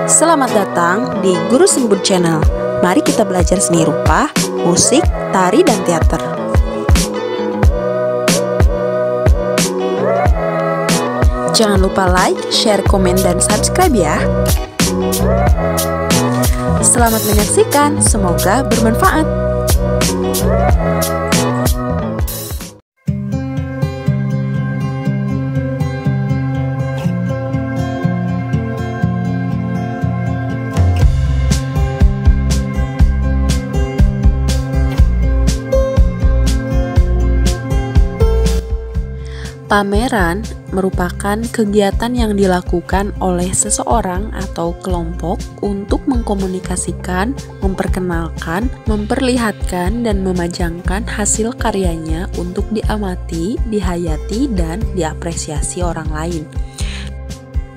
Selamat datang di Guru Seni Channel. Mari kita belajar seni rupa, musik, tari, dan teater. Jangan lupa like, share, komen, dan subscribe ya. Selamat menyaksikan, semoga bermanfaat. Pameran merupakan kegiatan yang dilakukan oleh seseorang atau kelompok untuk mengkomunikasikan, memperkenalkan, memperlihatkan, dan memajangkan hasil karyanya untuk diamati, dihayati, dan diapresiasi orang lain.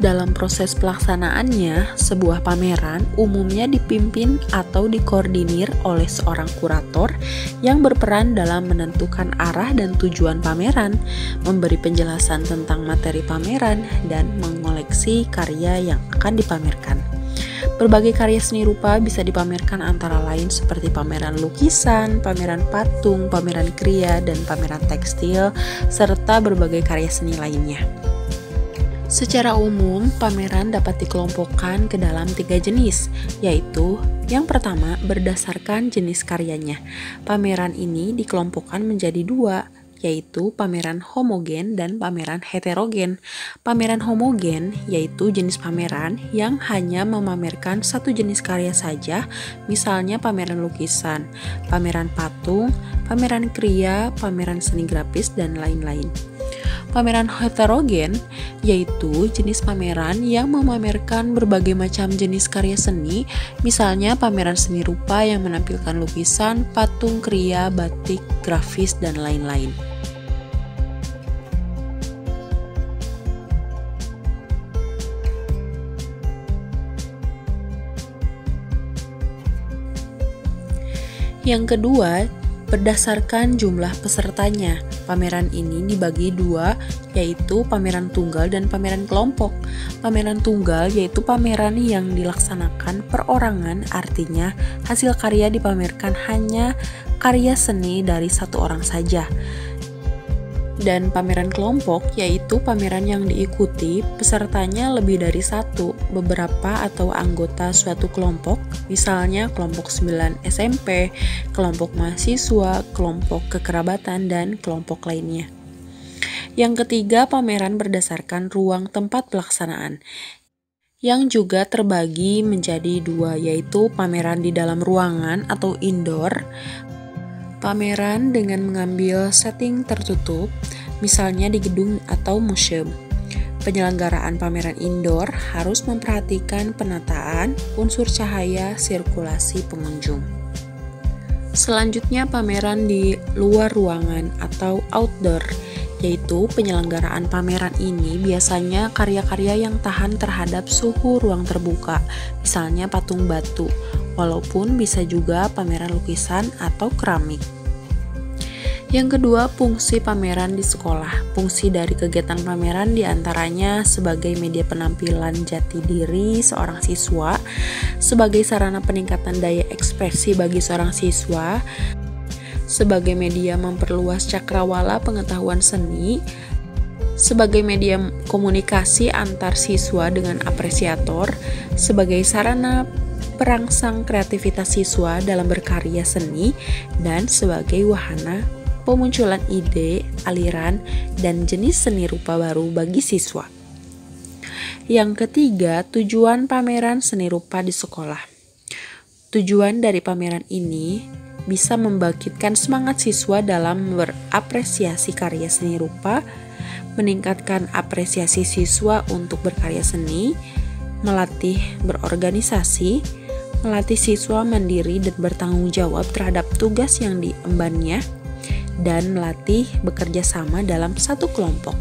Dalam proses pelaksanaannya, sebuah pameran umumnya dipimpin atau dikoordinir oleh seorang kurator yang berperan dalam menentukan arah dan tujuan pameran, memberi penjelasan tentang materi pameran, dan mengoleksi karya yang akan dipamerkan. Berbagai karya seni rupa bisa dipamerkan antara lain seperti pameran lukisan, pameran patung, pameran kriya, dan pameran tekstil, serta berbagai karya seni lainnya. Secara umum, pameran dapat dikelompokkan ke dalam 3 jenis, yaitu yang pertama berdasarkan jenis karyanya. Pameran ini dikelompokkan menjadi 2, yaitu pameran homogen dan pameran heterogen. Pameran homogen yaitu jenis pameran yang hanya memamerkan satu jenis karya saja, misalnya pameran lukisan, pameran patung, pameran kriya, pameran seni grafis, dan lain-lain. Pameran heterogen yaitu jenis pameran yang memamerkan berbagai macam jenis karya seni, misalnya pameran seni rupa yang menampilkan lukisan, patung, kriya, batik, grafis, dan lain-lain. Yang kedua, berdasarkan jumlah pesertanya. Pameran ini dibagi 2, yaitu pameran tunggal dan pameran kelompok. Pameran tunggal yaitu pameran yang dilaksanakan perorangan, artinya hasil karya dipamerkan hanya karya seni dari satu orang saja. Dan pameran kelompok yaitu pameran yang diikuti pesertanya lebih dari satu, beberapa atau anggota suatu kelompok, misalnya kelompok 9 SMP, kelompok mahasiswa, kelompok kekerabatan, dan kelompok lainnya. Yang ketiga, pameran berdasarkan ruang tempat pelaksanaan, yang juga terbagi menjadi 2, yaitu pameran di dalam ruangan atau indoor, pameran dengan mengambil setting tertutup, misalnya di gedung atau museum. Penyelenggaraan pameran indoor harus memperhatikan penataan, unsur cahaya, sirkulasi pengunjung. Selanjutnya, pameran di luar ruangan atau outdoor, yaitu penyelenggaraan pameran ini biasanya karya-karya yang tahan terhadap suhu ruang terbuka, misalnya patung batu, walaupun bisa juga pameran lukisan atau keramik. Yang kedua, fungsi pameran di sekolah. Fungsi dari kegiatan pameran diantaranya sebagai media penampilan jati diri seorang siswa, sebagai sarana peningkatan daya ekspresi bagi seorang siswa, sebagai media memperluas cakrawala pengetahuan seni, sebagai media komunikasi antar siswa dengan apresiator, sebagai sarana perangsang kreativitas siswa dalam berkarya seni, dan sebagai wahana pemunculan ide, aliran, dan jenis seni rupa baru bagi siswa. Yang ketiga, tujuan pameran seni rupa di sekolah. Tujuan dari pameran ini bisa membangkitkan semangat siswa dalam berapresiasi karya seni rupa, meningkatkan apresiasi siswa untuk berkarya seni, melatih berorganisasi, melatih siswa mandiri dan bertanggung jawab terhadap tugas yang diembannya, dan melatih bekerja sama dalam satu kelompok.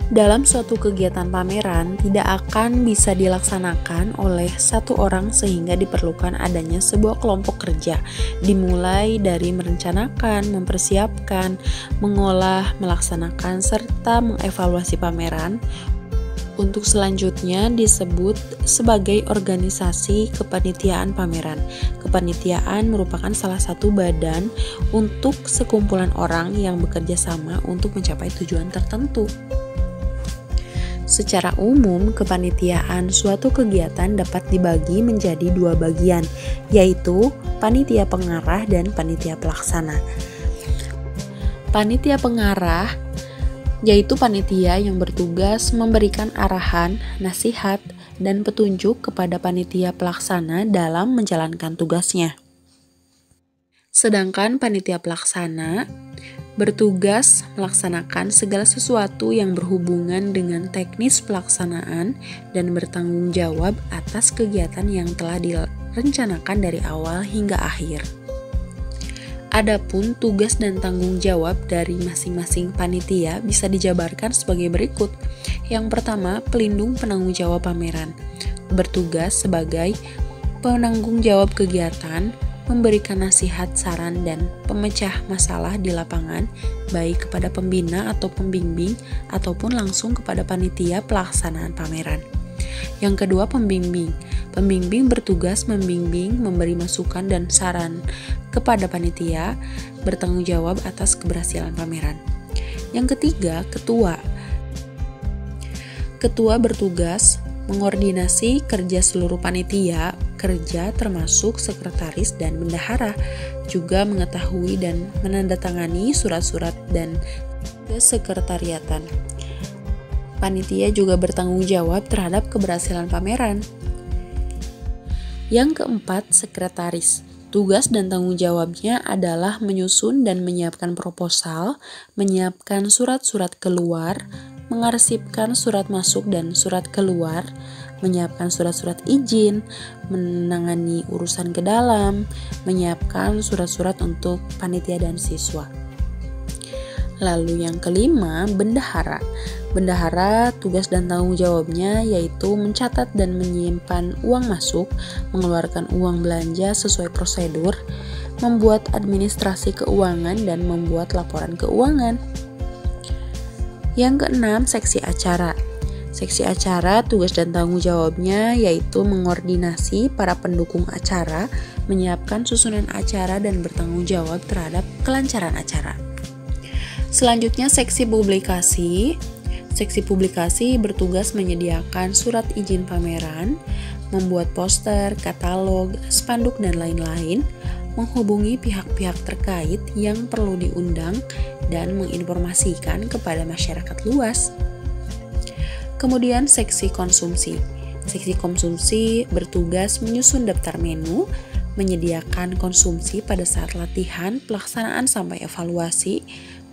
Dalam suatu kegiatan pameran tidak akan bisa dilaksanakan oleh satu orang sehingga diperlukan adanya sebuah kelompok kerja, dimulai dari merencanakan, mempersiapkan, mengolah, melaksanakan, serta mengevaluasi pameran Untuk selanjutnya disebut sebagai organisasi kepanitiaan pameran. Kepanitiaan merupakan salah satu badan untuk sekumpulan orang yang bekerja sama untuk mencapai tujuan tertentu. Secara umum, kepanitiaan suatu kegiatan dapat dibagi menjadi dua bagian, yaitu panitia pengarah dan panitia pelaksana. Panitia pengarah yaitu panitia yang bertugas memberikan arahan, nasihat, dan petunjuk kepada panitia pelaksana dalam menjalankan tugasnya. Sedangkan panitia pelaksana bertugas melaksanakan segala sesuatu yang berhubungan dengan teknis pelaksanaan dan bertanggung jawab atas kegiatan yang telah direncanakan dari awal hingga akhir. Adapun tugas dan tanggung jawab dari masing-masing panitia bisa dijabarkan sebagai berikut. Yang pertama, pelindung penanggung jawab pameran. Bertugas sebagai penanggung jawab kegiatan, memberikan nasihat, saran, dan pemecah masalah di lapangan, baik kepada pembina atau pembimbing, ataupun langsung kepada panitia pelaksanaan pameran. Yang kedua, pembimbing. Pembimbing bertugas membimbing, memberi masukan dan saran kepada panitia, bertanggung jawab atas keberhasilan pameran. Yang ketiga, ketua. Ketua bertugas mengordinasi kerja seluruh panitia, kerja termasuk sekretaris dan bendahara, juga mengetahui dan menandatangani surat-surat dan kesekretariatan. Panitia juga bertanggung jawab terhadap keberhasilan pameran. Yang keempat, sekretaris. Tugas dan tanggung jawabnya adalah menyusun dan menyiapkan proposal, menyiapkan surat-surat keluar, mengarsipkan surat masuk dan surat keluar, menyiapkan surat-surat izin, menangani urusan ke dalam, menyiapkan surat-surat untuk panitia dan siswa. Lalu yang kelima, bendahara. Bendahara tugas dan tanggung jawabnya yaitu mencatat dan menyimpan uang masuk, mengeluarkan uang belanja sesuai prosedur, membuat administrasi keuangan, dan membuat laporan keuangan. Yang keenam, seksi acara. Seksi acara tugas dan tanggung jawabnya yaitu mengordinasi para pendukung acara, menyiapkan susunan acara, dan bertanggung jawab terhadap kelancaran acara. Selanjutnya, seksi publikasi. Seksi publikasi bertugas menyediakan surat izin pameran, membuat poster, katalog, spanduk, dan lain-lain, menghubungi pihak-pihak terkait yang perlu diundang, dan menginformasikan kepada masyarakat luas. Kemudian, seksi konsumsi. Seksi konsumsi bertugas menyusun daftar menu, menyediakan konsumsi pada saat latihan, pelaksanaan, sampai evaluasi,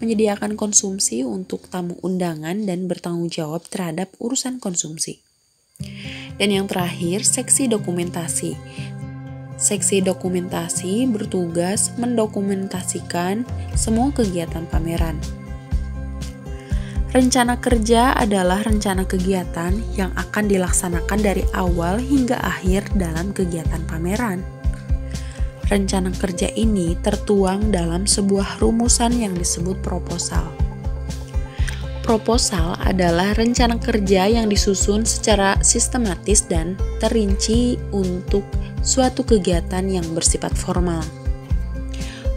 menyediakan konsumsi untuk tamu undangan, dan bertanggung jawab terhadap urusan konsumsi. Dan yang terakhir, seksi dokumentasi. Seksi dokumentasi bertugas mendokumentasikan semua kegiatan pameran. Rencana kerja adalah rencana kegiatan yang akan dilaksanakan dari awal hingga akhir dalam kegiatan pameran. Rencana kerja ini tertuang dalam sebuah rumusan yang disebut proposal. Proposal adalah rencana kerja yang disusun secara sistematis dan terinci untuk suatu kegiatan yang bersifat formal.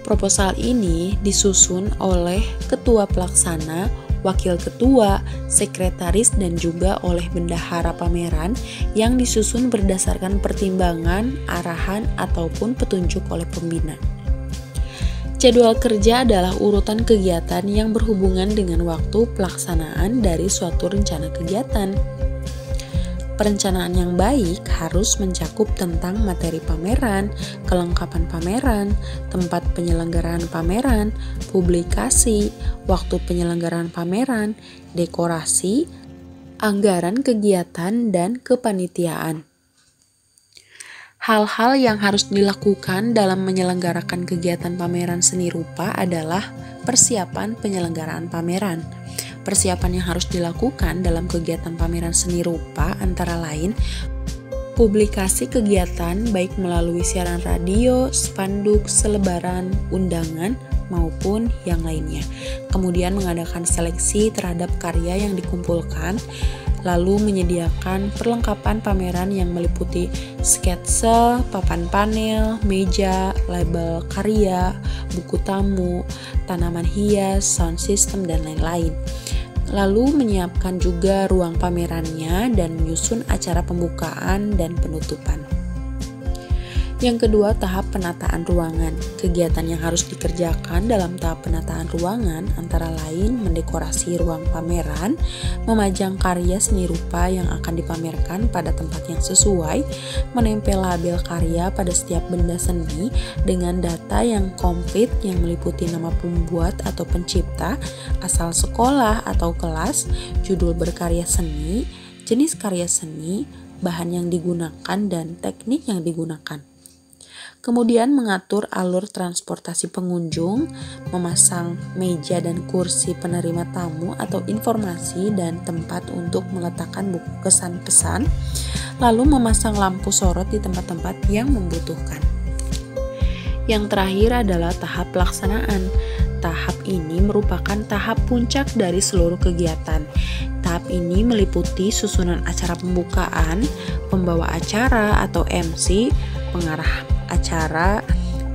Proposal ini disusun oleh ketua pelaksana, wakil ketua, sekretaris, dan juga oleh bendahara pameran yang disusun berdasarkan pertimbangan, arahan, ataupun petunjuk oleh pembina. Jadwal kerja adalah urutan kegiatan yang berhubungan dengan waktu pelaksanaan dari suatu rencana kegiatan. Perencanaan yang baik harus mencakup tentang materi pameran, kelengkapan pameran, tempat penyelenggaraan pameran, publikasi, waktu penyelenggaraan pameran, dekorasi, anggaran kegiatan, dan kepanitiaan. Hal-hal yang harus dilakukan dalam menyelenggarakan kegiatan pameran seni rupa adalah persiapan penyelenggaraan pameran. Persiapan yang harus dilakukan dalam kegiatan pameran seni rupa antara lain publikasi kegiatan baik melalui siaran radio, spanduk, selebaran, undangan, maupun yang lainnya. Kemudian mengadakan seleksi terhadap karya yang dikumpulkan, lalu menyediakan perlengkapan pameran yang meliputi sketsa, papan panel, meja, label karya, buku tamu, tanaman hias, sound system, dan lain-lain. Lalu menyiapkan juga ruang pamerannya dan menyusun acara pembukaan dan penutupan. Yang kedua, tahap penataan ruangan. Kegiatan yang harus dikerjakan dalam tahap penataan ruangan antara lain mendekorasi ruang pameran, memajang karya seni rupa yang akan dipamerkan pada tempat yang sesuai, menempel label karya pada setiap benda seni dengan data yang komplit yang meliputi nama pembuat atau pencipta, asal sekolah atau kelas, judul berkarya seni, jenis karya seni, bahan yang digunakan, dan teknik yang digunakan. Kemudian mengatur alur transportasi pengunjung, memasang meja dan kursi penerima tamu atau informasi dan tempat untuk meletakkan buku kesan pesan, lalu memasang lampu sorot di tempat-tempat yang membutuhkan. Yang terakhir adalah tahap pelaksanaan. Tahap ini merupakan tahap puncak dari seluruh kegiatan. Tahap ini meliputi susunan acara pembukaan, pembawa acara atau MC, pengarah acara,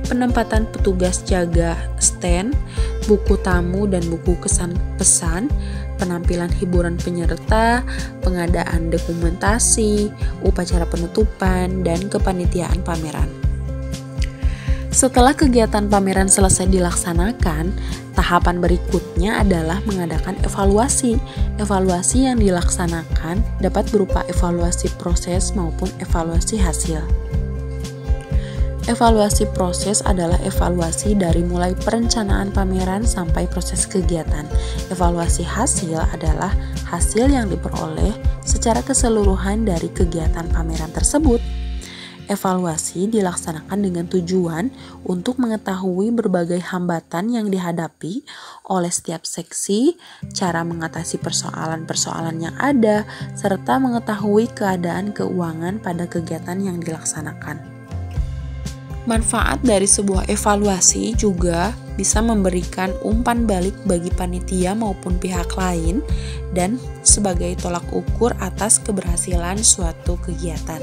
penempatan petugas jaga stand, buku tamu dan buku kesan pesan, penampilan hiburan penyerta, pengadaan dokumentasi, upacara penutupan, dan kepanitiaan pameran. Setelah kegiatan pameran selesai dilaksanakan, tahapan berikutnya adalah mengadakan evaluasi. Evaluasi yang dilaksanakan dapat berupa evaluasi proses maupun evaluasi hasil. Evaluasi proses adalah evaluasi dari mulai perencanaan pameran sampai proses kegiatan. Evaluasi hasil adalah hasil yang diperoleh secara keseluruhan dari kegiatan pameran tersebut. Evaluasi dilaksanakan dengan tujuan untuk mengetahui berbagai hambatan yang dihadapi oleh setiap seksi, cara mengatasi persoalan-persoalan yang ada, serta mengetahui keadaan keuangan pada kegiatan yang dilaksanakan. Manfaat dari sebuah evaluasi juga bisa memberikan umpan balik bagi panitia maupun pihak lain dan sebagai tolak ukur atas keberhasilan suatu kegiatan.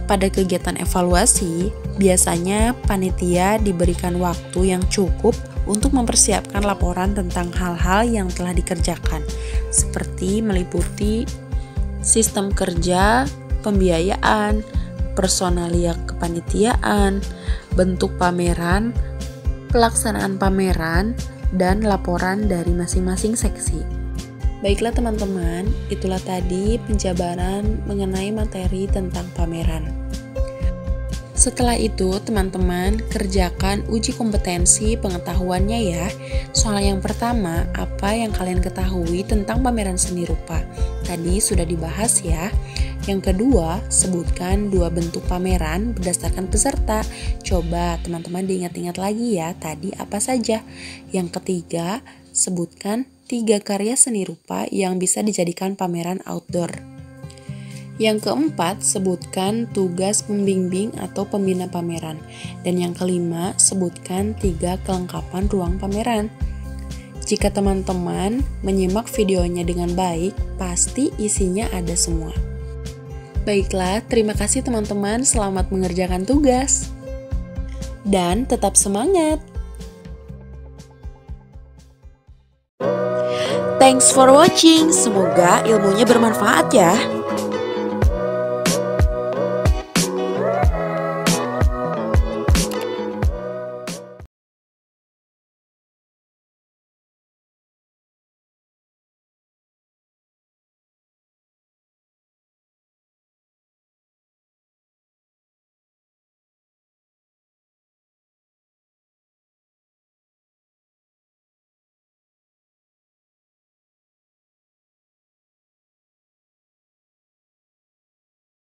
Pada kegiatan evaluasi, biasanya panitia diberikan waktu yang cukup untuk mempersiapkan laporan tentang hal-hal yang telah dikerjakan, seperti meliputi sistem kerja, pembiayaan, personalia kepanitiaan, bentuk pameran, pelaksanaan pameran, dan laporan dari masing-masing seksi. Baiklah teman-teman, itulah tadi penjabaran mengenai materi tentang pameran. Setelah itu, teman-teman kerjakan uji kompetensi pengetahuannya ya. Soal yang pertama, apa yang kalian ketahui tentang pameran seni rupa? Tadi sudah dibahas ya. Yang kedua, sebutkan 2 bentuk pameran berdasarkan peserta. Coba teman-teman diingat-ingat lagi ya, tadi apa saja. Yang ketiga, sebutkan 3 karya seni rupa yang bisa dijadikan pameran outdoor. Yang keempat, sebutkan tugas pembimbing atau pembina pameran. Dan yang kelima, sebutkan 3 kelengkapan ruang pameran. Jika teman-teman menyimak videonya dengan baik, pasti isinya ada semua. Baiklah, terima kasih teman-teman, selamat mengerjakan tugas. Dan tetap semangat! Thanks for watching, semoga ilmunya bermanfaat ya.